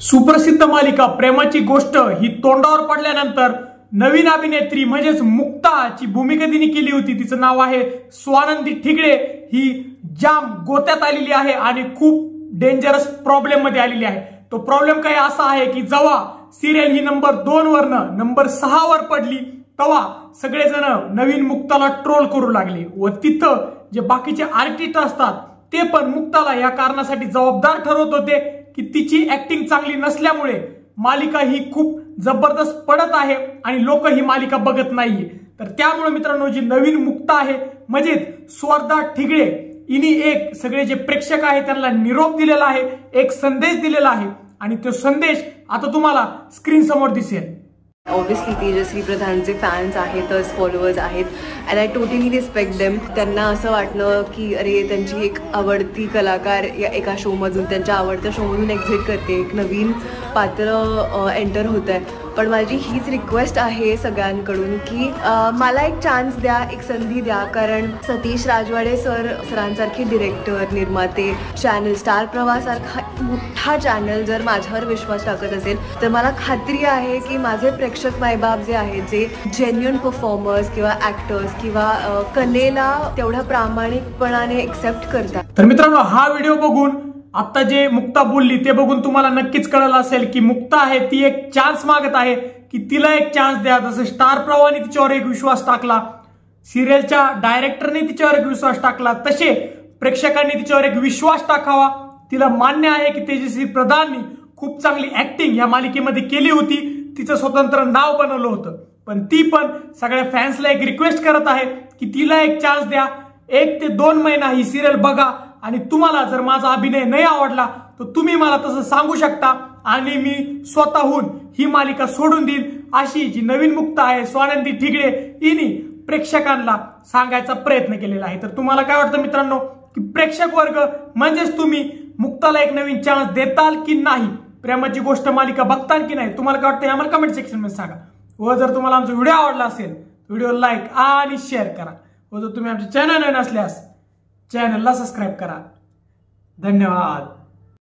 सुप्रसिद्ध मालिका प्रेमाची गोष्ट ही तोंडावर पडल्यानंतर नवीन अभिनेत्री म्हणजेच मुक्ताची भूमिका तिने केली होती। तिचं नाव आहे स्वानंदी ठिगळे। ही जाम गोत्यात आलेली आहे आणि खूप डेंजरस प्रॉब्लेम मध्ये आलेली आहे। तो प्रॉब्लेम काय असा आहे की जेव्हा सिरियल ही नंबर 2 वरनं नंबर 6 वर पडली तेव्हा सगळेजण नवीन मुक्ताला ट्रोल करू लागले व तिथं जे बाकीचे आर्टिस्ट असतात ते पण मुक्ताला या कारणासाठी जबाबदार ठरवत होते की तिची ऍक्टिंग चांगली नसल्यामुळे मालिका ही खूप जबरदस्त पडत आहे आणि लोक ही मालिका बघत नाहीये। तर त्यामुळे मित्रांनो जी नवीन मुक्ता आहे म्हणजे स्वर्धा ठिगळे हिने एक सगळे जे प्रेक्षक आहेत त्यांना निरोप दिलेला आहे, एक संदेश दिलेला आहे आणि तो संदेश आता तुम्हाला स्क्रीन समोर दिसेल। ऑब्वियसली तेजश्री प्रधानचे फॅन्स आहेतच, फॉलोअर्स आहेत and I totally respect them. त्यांना असं वाटलं की अरे त्यांची एक आवडती कलाकार या एका शोमधून त्यांच्या आवडत्या शोमधून एक्झिट करते, एक नवीन पात्र एंटर होत आहे। पण माझी हीच रिक्वेस्ट आहे सगळ्यांकडून की मला एक चान्स द्या, एक संधी द्या, कारण सतीश राजवाडे सरांसारखे डिरेक्टर, निर्माते, चॅनल स्टार प्रवाहासारखा मोठा चॅनल जर माझ्यावर विश्वास टाकत असेल तर मला खात्री आहे की माझे प्रेक्षक मायबाप जे आहेत, जे जेन्युइन परफॉर्मर्स किंवा ऍक्टर्स किंवा कलेला तेवढ्या प्रामाणिकपणाने एक्सेप्ट करतात। तर मित्रांनो हा व्हिडिओ बघून आता जे मुक्ता बोलली ते बघून तुम्हाला नक्कीच कळलं असेल की मुक्ता आहे ती एक चान्स मागत आहे की तिला एक चान्स द्या। जसं स्टार प्रवाहाने तिच्यावर एक विश्वास टाकला, सिरियलच्या डायरेक्टरने तिच्यावर एक विश्वास टाकला, तसे प्रेक्षकांनी तिच्यावर एक विश्वास टाकावा। तिला मान्य आहे की तेजश्री प्रधाननी खूप चांगली ऍक्टिंग या मालिकेमध्ये केली होती, तिचं स्वतंत्र नाव बनवलं होतं, पण ती पण सगळ्या फॅन्सला एक रिक्वेस्ट करत आहे की तिला एक चान्स द्या, 1 ते 2 महिना ही सिरियल बघा आणि तुम्हाला जर माझा अभिनय नाही आवडला तर तुम्ही मला तसं सांगू शकता आणि मी स्वतःहून ही मालिका सोडून देईन, अशी जी नवीन मुक्ता आहे स्वानंदी ठिगळे हिने प्रेक्षकांना सांगायचा प्रयत्न केलेला आहे। तर तुम्हाला काय वाटतं मित्रांनो की प्रेक्षक वर्ग म्हणजेच तुम्ही मुक्ताला एक नवीन चान्स देताल की नाही? प्रेमाची गोष्ट मालिका बघताल की नाही? तुम्हाला काय वाटतं आम्हाला कमेंट सेक्शन मध्ये सांगा। व जर तुम्हाला आमचा व्हिडिओ आवडला असेल व्हिडिओ लाईक आणि शेअर करा व जर तुम्ही आमच्या चॅनल नवीन असल्यास चॅनलला सबस्क्राईब करा। धन्यवाद।